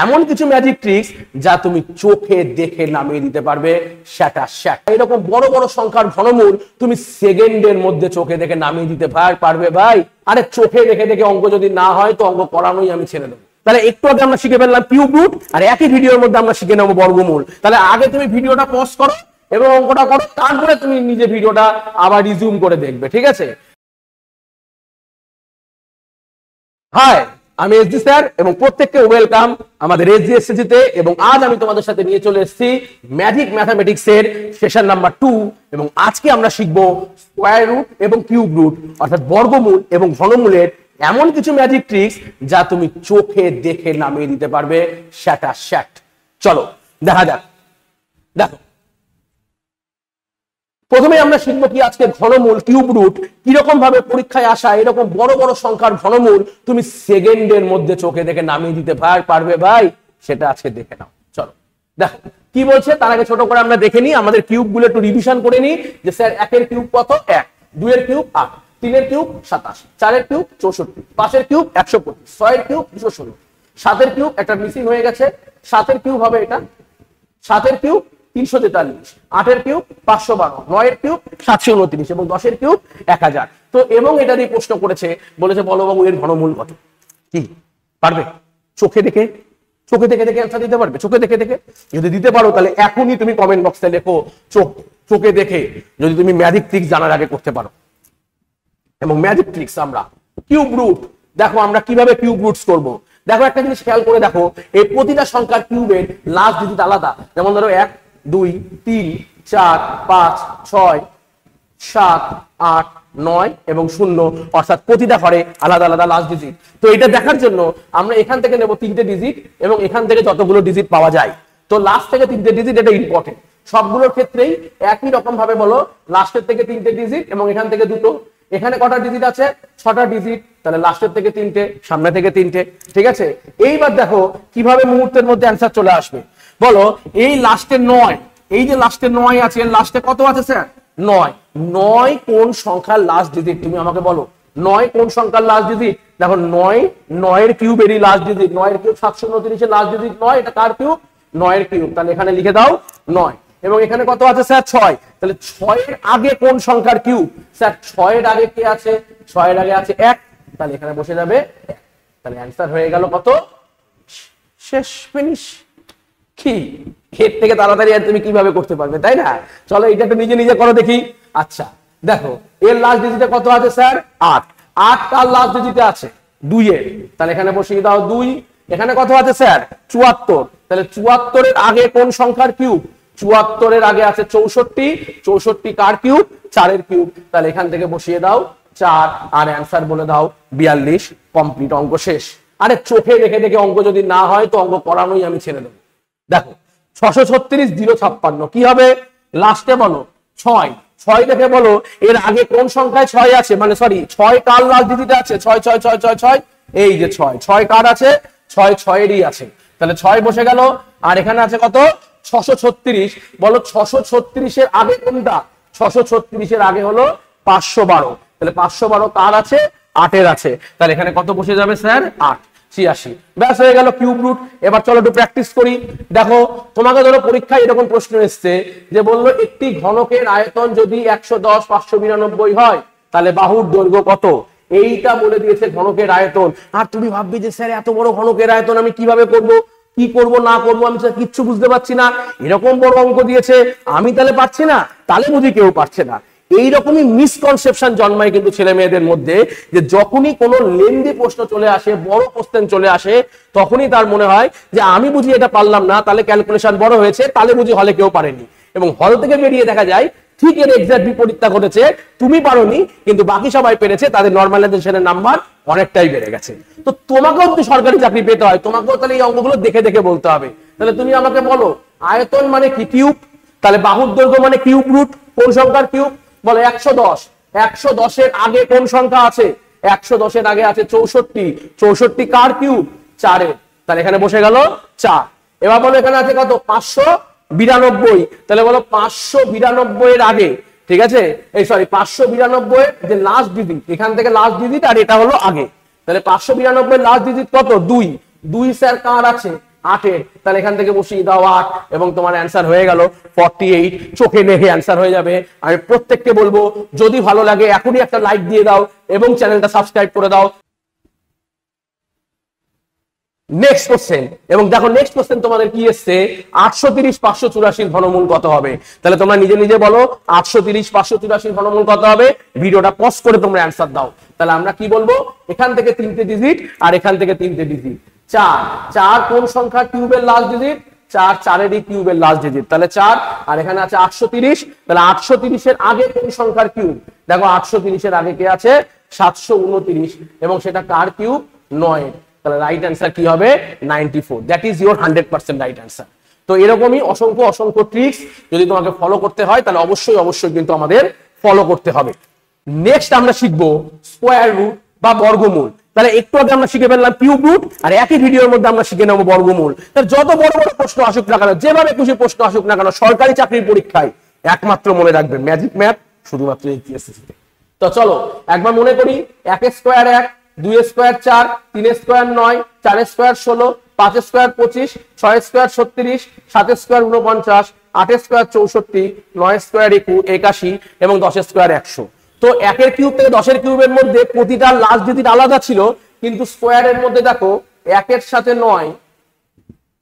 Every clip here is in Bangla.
এমন কিছু ম্যাজিক ট্রিক্স যা তুমি চোখে দেখে নামিয়ে দিতে পারবে স্যাটা স্যাট। এরকম বড় বড় সংখ্যার ঘনমূল তুমি সেকেন্ডের মধ্যে চোখে দেখে নামিয়ে দিতে পারবে ভাই। আরে চোখে দেখে দেখে অঙ্ক যদি না হয় তো অঙ্ক করানোই আমি ছেড়ে দেবো। তাহলে একটু আগে আমরা শিখে ফেললাম কিউব রুট, আর একই ভিডিওর মধ্যে আমরা শিখে নেবো বর্গমূল। তাহলে আগে তুমি ভিডিওটা পজ করো এবং অঙ্কটা করো, তারপরে তুমি নিজে ভিডিওটা আবার রিজিউম করে দেখবে, ঠিক আছে? হাই, আমি এসডি স্যার এবং প্রত্যেককে ওয়েলকাম আমাদের এসডি তে। এবং আজ আমি তোমাদের সাথে নিয়ে চলে এসেছি ম্যাজিক ম্যাথামেটিক্স এর সেশন নাম্বার 2 এবং আজকে আমরা শিখবো স্কয়ার রুট এবং কিউব রুট অর্থাৎ বর্গমূল এবং ঘনমূলের এমন কিছু ম্যাজিক ট্রিক্স যা তুমি চোখে দেখে নামিয়ে দিতে পারবে স্যাটা স্যাট। চলো দেখা যাক। দেখো, প্রথমে আমরা শিখবো কি আজকে ঘনমূল কিউব রুট কিরকম ভাবে পরীক্ষায় আসা এরকম বড় বড় সংখ্যার ঘনমূল তুমি সেকেন্ডের মধ্যে চোখে দেখে নামিয়ে দিতে পারবে ভাই, সেটা আজকে দেখে নাও। চলো দেখো কি বলছে, তার আগে ছোট করে আমরা দেখে নিই, আমাদের কিউব গুলো একটু রিভিশন করে নিই। যে স্যার 1 এর কিউব কত? 1, 2 এর কিউব 8, 3 এর কিউব 27, 4 এর কিউব 64, 5 এর কিউব 125, 6 এর কিউব 216, 7 এর কিউব একটা মিসিং হয়ে গেছে, 7 এর কিউব হবে এটা, 7 এর কিউব 343, 8 এর কিউব 512, 9 এর কিউব 729 এবং 10 এর কিউব 1000। তো এবং এটা দিয়ে প্রশ্ন করেছে, বলেছে বলো বাবু এর ঘনমূল কত? কি পারবে? চোখে দেখে দেখে অ্যানসার দিতে পারবে? চোখে দেখে দেখে যদি দিতে পারো তাহলে এখনই তুমি কমেন্ট বক্সে লেখো চোখে দেখে, যদি তুমি ম্যাজিক ট্রিক্স জানার আগে করতে পারো। এবং ম্যাজিক ট্রিক্স আমরা কিউব রুট, দেখো আমরা কিভাবে কিউব রুটস করব। দেখো একটা জিনিস খেয়াল করে দেখো, এই প্রতিটা সংখ্যার কিউবের লাস্ট ডিজিট আলাদা। যেমন ধরো 1, 2, 3, 4, 5, 6, 7, 8, 9 এবং 0 অর্থাৎ প্রতিটা ঘরে আলাদা আলাদা লাস্ট ডিজিট। তো এটা দেখার জন্য আমরা এখান থেকে নেব 3টে ডিজিট এবং এখান থেকে যতগুলো ডিজিট পাওয়া যায়। তো লাস্ট থেকে 3টে ডিজিট, এটা ইম্পর্টেন্ট। সবগুলোর ক্ষেত্রেই একই রকম ভাবে বলো, লাস্টের থেকে 3টে ডিজিট এবং এখান থেকে 2টো। এখানে কটা ডিজিট আছে? 6টা ডিজিট, তাহলে লাস্টের থেকে 3টে, সামনে থেকে 3টে, ঠিক আছে? এইবার দেখো কিভাবে মুহূর্তের মধ্যে অ্যান্সার চলে আসবে। বলো এই লাস্টে 9, এই যে লাস্টে 9 আছে, এর লাস্টে কত আছে স্যার? 9। 9 কোন সংখ্যার লাস্ট ডিজিট তুমি আমাকে বলো? 9 কোন সংখ্যার লাস্ট ডিজিট? দেখো 9 এর কিউবেরই লাস্ট ডিজিট। 9 এর কিউব 729 এর লাস্ট ডিজিট 9, এটা কার কিউব? 9 এর কিউব। তাহলে এখানে লিখে দাও 9। এবং এখানে কত আছে স্যার? 6। তাহলে 6 এর আগে কোন সংখ্যার কিউব? স্যার 6 এর আগে কে আছে? 6 এর আগে আছে 1, তাহলে এখানে বসে যাবে 1। তাহলে অ্যান্সার হয়ে গেল কত? শেষ, ফিনিশ। কি এর থেকে তাড়াতাড়ি আর তুমি কিভাবে করতে পারবে, তাই না? চলো এটা একটু নিজে নিজে করো দেখি। আচ্ছা দেখো এর লাস্ট ডিজিটে কত আছে স্যার? 8। 8 কার লাস্ট ডিজিটে আছে? 2 এর, তাহলে এখানে বসিয়ে দাও 2। এখানে কত আছে স্যার? 74। তাহলে 74 এর আগে কোন সংখ্যার কিউব? 74 এর আগে আছে 64। 64 কার কিউব? 4 এর কিউব। তাহলে এখান থেকে বসিয়ে দাও 4 আর অ্যান্সার বলে দাও 42। কমপ্লিট, অঙ্ক শেষ। আরে চোখে দেখে দেখে অঙ্ক যদি না হয় তো অঙ্ক করানোই আমি ছেড়ে দেবো। দেখো 636 056 কি হবে? লাস্টে বলো 6। 6 দেখে বলো এর আগে কোন সংখ্যায় 6 আছে, মানে সরি 6 কার লাস্ট ডিজিটে আছে? 6 6 6 6 6, এই যে 6 6 কার আছে? 6 6 এরই আছে। তাহলে 6 বসে গেল। আর এখানে আছে কত? 636। বলো 636 এর আগে কোনটা? 636 এর আগে হলো 512। তাহলে 512 কার আছে? 8 এর আছে। তাহলে এখানে কত বসে যাবে স্যার? 8। 86। ব্যাস হয়ে গেল কিউব রুট। এবার চলো একটু প্র্যাকটিস করি। দেখো তোমাকে ধরো পরীক্ষায় এরকম প্রশ্ন এসছে যে বললো একটি ঘনকের আয়তন যদি 110 592 হয় তাহলে বাহুর দৈর্ঘ্য কত? এইটা বলে দিয়েছে ঘনকের আয়তন। আর তুমি ভাববে যে স্যার এত বড় ঘনকের আয়তন আমি কিভাবে করব, কি করব না করব আমি কিচ্ছু বুঝতে পারছি না, এরকম বড় অঙ্ক দিয়েছে আমি তাহলে পারছি না, তাহলে বুঝি কেউ পারছে না। এইরকমই মিসকনসেপশন জন্মায় কিন্তু ছেলে মেয়েদের মধ্যে, যে যখনই কোনো লেন্দি প্রশ্ন চলে আসে, বড় কোশ্চেন চলে আসে, তখনই তার মনে হয় যে আমি বুঝি এটা পারলাম না, তাহলে ক্যালকুলেশন বড় হয়েছে, তাহলে বুঝি হলে কেউ পারেনি। এবং হল থেকে বেরিয়ে দেখা যায় ঠিক এর এক্সাক্ট বিপরীতটা ঘটেছে, তুমি পারোনি কিন্তু বাকি সবাই পেরেছে, তাদের নরমালাইজেশনের নাম্বার অনেকটাই বেড়ে গেছে। তো তোমাকেও যদি সরকারি চাকরি পেতে হয় তোমাকেও তাহলে এই অঙ্কগুলো দেখে দেখে বলতে হবে। তাহলে তুমি আমাকে বলো আয়তন মানে কি? কিউব। তাহলে বাহুর দৈর্ঘ্য মানে কিউব রুট কোন সংখ্যার কিউব? বলো 110। 110 এর আগে কোন সংখ্যা আছে? 110 এর আগে আছে 64। 64 কার কিউব? 4 এর। তাহলে এখানে বসে গেল 4। এবার বলো এখানে আছে কত? 592। তাহলে বলো 592 এর আগে, ঠিক আছে, এই সরি 592 এর যে লাস্ট ডিজিট, এখান থেকে লাস্ট ডিজিট আর এটা হলো আগে। তাহলে 592 এর লাস্ট ডিজিট কত? 2। 2 স্যার কার আছে? 8-এর, তাহলে এখান থেকে বসিয়ে দাও 8 এবং তোমার অ্যান্সার হয়ে গেল 48। চোখে দেখে অ্যান্সার হয়ে যাবে। আমি প্রত্যেককে বলবো যদি ভালো লাগে এখনই একটা লাইক দিয়ে দাও এবং চ্যানেলটা সাবস্ক্রাইব করে দাও। নেক্সট কোশ্চেন, এবং দেখো নেক্সট কোশ্চেন তোমাদের কি এসছে, 830 584 ঘনমূল কত হবে? তাহলে তোমরা নিজে নিজে বলো 830 584 ঘনমূল কত হবে। ভিডিওটা পজ করে তোমরা অ্যান্সার দাও। তাহলে আমরা কি বলবো, এখান থেকে 3টে ডিজিট আর এখান থেকে 3টে ডিজিট। 4 কোন সংখ্যা কিউবের লাস্ট ডিজিট? 4 কিউবের লাস্ট ডিজিট, তাহলে 4 আর এখানে আছে 830। তাহলে 830 এর আগে কোন সংখ্যার কিউব? দেখো 830 এর আগে কে আছে? 729 এবং সেটা কার কিউব? 9। তাহলে রাইট অ্যান্সার কি হবে? 94। That is your 100% right answer. তো এরকমই অসংখ্য অসংখ্য ট্রিক্স যদি তোমাকে ফলো করতে হয় তাহলে অবশ্যই অবশ্যই কিন্তু আমাদের ফলো করতে হবে। নেক্সট আমরা শিখবো স্কোয়ার রুট বা বর্গমূল। তাহলে একটু আগে আমরা শিখে ফেললাম কিউব রুট, আর একই ভিডিওর মধ্যে আমরা শিখে নেবো বর্গমূল। তাহলে যত বড় বড় প্রশ্ন আসুক না কেন, যেভাবে খুশি প্রশ্ন আসুক না কেন, সরকারি চাকরির পরীক্ষায় একমাত্র মনে রাখবে ম্যাজিক ম্যাথ শুধুমাত্র এইচএসসি। তো চলো একবার মনে করি, 1 square 1, 2 square 4, 3 square 9, 4 square 16, 5 square 25, 6 square 36, 7 square 49, 8 square 64, 9 square 81 এবং 10 স্কোয়ার 100। তো 1 কিউব থেকে 10 কিউবের মধ্যে প্রতিটা লাস্ট ডিজিট আলাদা ছিল, কিন্তু স্কোয়ারের মধ্যে দেখো 1 এর সাথে 9,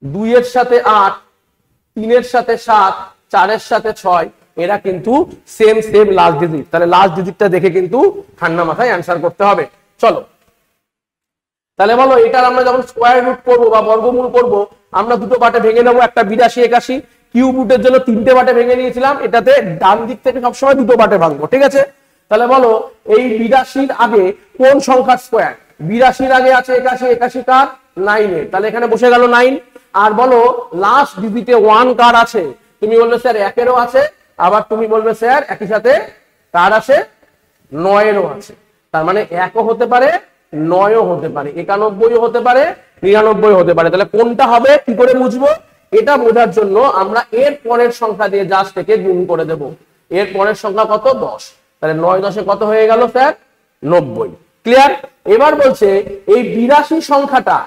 2 এর সাথে 8, 3 এর সাথে 7, 4 এর সাথে 6, এরা কিন্তু সেম লাস্ট ডিজিট। তাহলে লাস্ট ডিজিটটা দেখে কিন্তু ঠান্ডা মাথায় অ্যান্সার করতে হবে। চলো তাহলে বলো, এটার আমরা যখন স্কোয়ার রুট করবো বা বর্গমূল করবো, আমরা দুটো পার্টে ভেঙে নেবো। একটা 82 81, কিউব রুটের জন্য 3টে পার্টে ভেঙে নিয়েছিলাম, এটাতে ডান দিক থেকে সবসময় দুটো পার্টে ভাঙবো, ঠিক আছে? তাহলে বলো এই 82 আগে কোন সংখ্যার স্কোয়ার? 82 আগে আছে 81, 81 কার? 9 এর, তাহলে এখানে বসে গেল 9। আর বলো লাস্ট ডিজিটে 1 কার আছে? তুমি বলবে স্যার 1-এরও আছে, আবার তুমি বলবে স্যার একই সাথে কার আছে? 9-এরও আছে। তার মানে 1ও হতে পারে, 9ও হতে পারে, 91ও হতে পারে, 99ও হতে পারে। তাহলে কোনটা হবে কি করে বুঝবো? এটা বোঝার জন্য আমরা এর পরের সংখ্যা দিয়ে জাস্ট থেকে গুণ করে দেব। এর পরের সংখ্যা কত? 10। তাহলে 9 10 কত হয়ে গেল স্যার? 90। ক্লিয়ার? এবার বলছে এই 82 সংখ্যাটা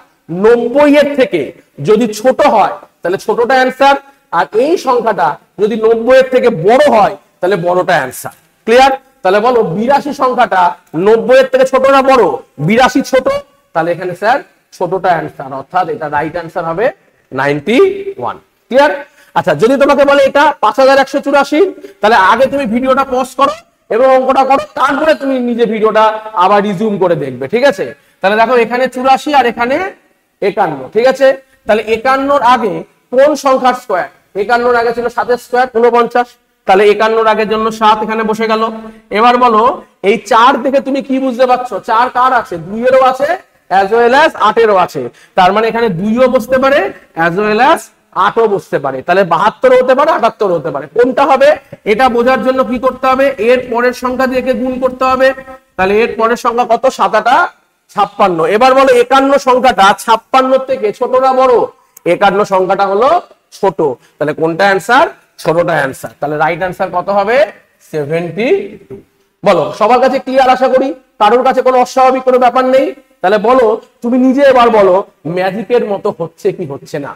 90 এর থেকে যদি ছোট হয় তাহলে ছোটটা অ্যান্সার, আর এই সংখ্যাটা যদি 90 এর থেকে বড় হয় তাহলে বড়টা অ্যান্সার। ক্লিয়ার? তাহলে বলো 82 সংখ্যাটা 90 এর থেকে ছোট না বড়? 82 ছোট, তাহলে এখানে স্যার ছোটটা অ্যান্সার, অর্থাৎ এটা রাইট অ্যান্সার হবে 91। ক্লিয়ার? আচ্ছা যদি তোমাকে বলে এটা 5184, তাহলে আগে তুমি ভিডিওটা পজ করো এবং অঙ্কটা করো, তারপরে তুমি নিজে ভিডিওটা আবার রিজুম করে দেখবে, ঠিক আছে? তাহলে দেখো এখানে 84 আর এখানে 51, ঠিক আছে? তাহলে 51-র আগে কোন সংখ্যার স্কোয়ার? 51-র আগে ছিল 7 স্কোয়ার 49, তাহলে 51-র আগের জন্য 7 এখানে বসে গেল। এবার বলো এই 4 দেখে তুমি কি বুঝতে পারছো? 4 কার আছে? 2-এরও আছে অ্যাজ ওয়েল অ্যাজ 8-এরও আছে। তার মানে এখানে 2ও বসতে পারে অ্যাজ ওয়েল অ্যাজ 8ও বসতে পারে। তাহলে 72 হতে পারে, 78 হতে পারে। কোনটা হবে এটা বোঝার জন্য কি করতে হবে? এর পরের সংখ্যা দিয়ে গুণ করতে হবে। তাহলে এর পরের সংখ্যা কত? 7 56। এবার বলো 51 সংখ্যাটা 56 থেকে ছোট না বড়? 51 সংখ্যাটা হলো ছোট, তাহলে কোনটা অ্যান্সার? ছোটটা অ্যান্সার। তাহলে রাইট অ্যান্সার কত হবে? 72। বলো সবার কাছে ক্লিয়ার আশা করি, কারোর কাছে কোনো অস্বাভাবিক কোনো ব্যাপার নেই। তাহলে বলো তুমি নিজে এবার বলো ম্যাজিকের মতো হচ্ছে কি হচ্ছে না?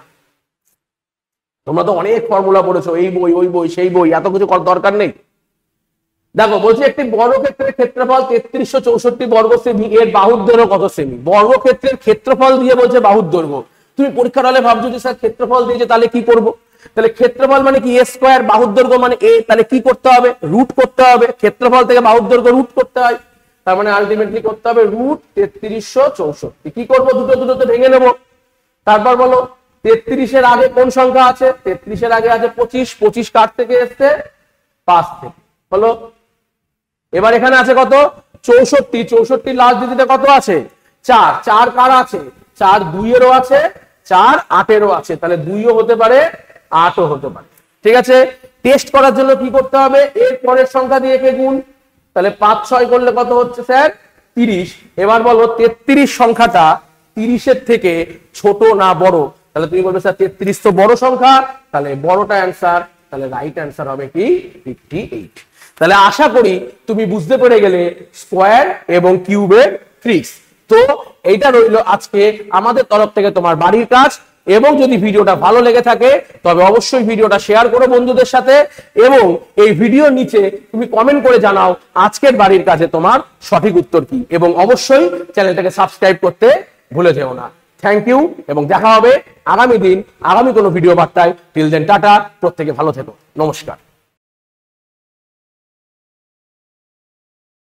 তোমরা তো অনেক ফর্মুলা পড়েছো, এই বই ওই বই সেই বই, এত কিছু দরকার নেই। দেখো বলছি একটি বর্গক্ষেত্রের ক্ষেত্রফল 3364 বর্গ সেমি, এর বাহুর দৈর্ঘ্য কত সেমি? বর্গক্ষেত্রের ক্ষেত্রফল দিয়ে বলছে বাহুর দৈর্ঘ্য। তুমি পরীক্ষার হলে ভাবছো যে স্যার ক্ষেত্রফল দিয়েছে তাহলে কি করব? তাহলে ক্ষেত্রফল মানে কি? a স্কয়ার, বাহুর দৈর্ঘ্য মানে a, তাহলে কি করতে হবে? রুট করতে হবে। ক্ষেত্রফল থেকে বাহুর দৈর্ঘ্য রুট করতে হয়, তার মানে আলটিমেটলি করতে হবে রুট 3364। কি করব? দুটোতে ভেঙে নেব। তারপর বলো 33-এর আগে কোন সংখ্যা আছে? 33-এর আগে আছে 25, 25 কার থেকে এসছে? 5 থেকে। বলো এবার এখানে আছে কত? 64, 64 লাস্ট ডিজিটে কত আছে? 4, 4 কার আছে? 4 2-এরও আছে, 4 8-এরও আছে, তাহলে 2ও হতে পারে 8ও হতে পারে, ঠিক আছে? টেস্ট করার জন্য কি করতে হবে? এর পরের সংখ্যা দিয়ে গুণ, তাহলে 5 6 করলে কত হচ্ছে স্যার? 30। এবার বলো 33 সংখ্যাটা 30-এর থেকে ছোট না বড়? তাহলে তুমি বলবে স্যার 33 তো বড় সংখ্যা, তাহলে বড়টা অ্যান্সার, তাহলে রাইট অ্যান্সার হবে কি? 58। তাহলে আশা করি তুমি বুঝতে পেরে গেলে স্কোয়ার এবং কিউবের ট্রিক্স। তো এইটা রইলো আজকে আমাদের তরফ থেকে তোমার বাড়ির কাজ। এবং যদি ভিডিওটা ভালো লেগে থাকে তবে অবশ্যই ভিডিওটা শেয়ার করো বন্ধুদের সাথে, এবং এই ভিডিওর নিচে তুমি কমেন্ট করে জানাও আজকের বাড়ির কাজে তোমার সঠিক উত্তর কি, এবং অবশ্যই চ্যানেলটাকে সাবস্ক্রাইব করতে ভুলে যেও না। থ্যাংক ইউ, এবং দেখা হবে আগামী দিন আগামী কোনো ভিডিও বার্তায়। টিল দেন টাটা, প্রত্যেকে ভালো থেকো, নমস্কার।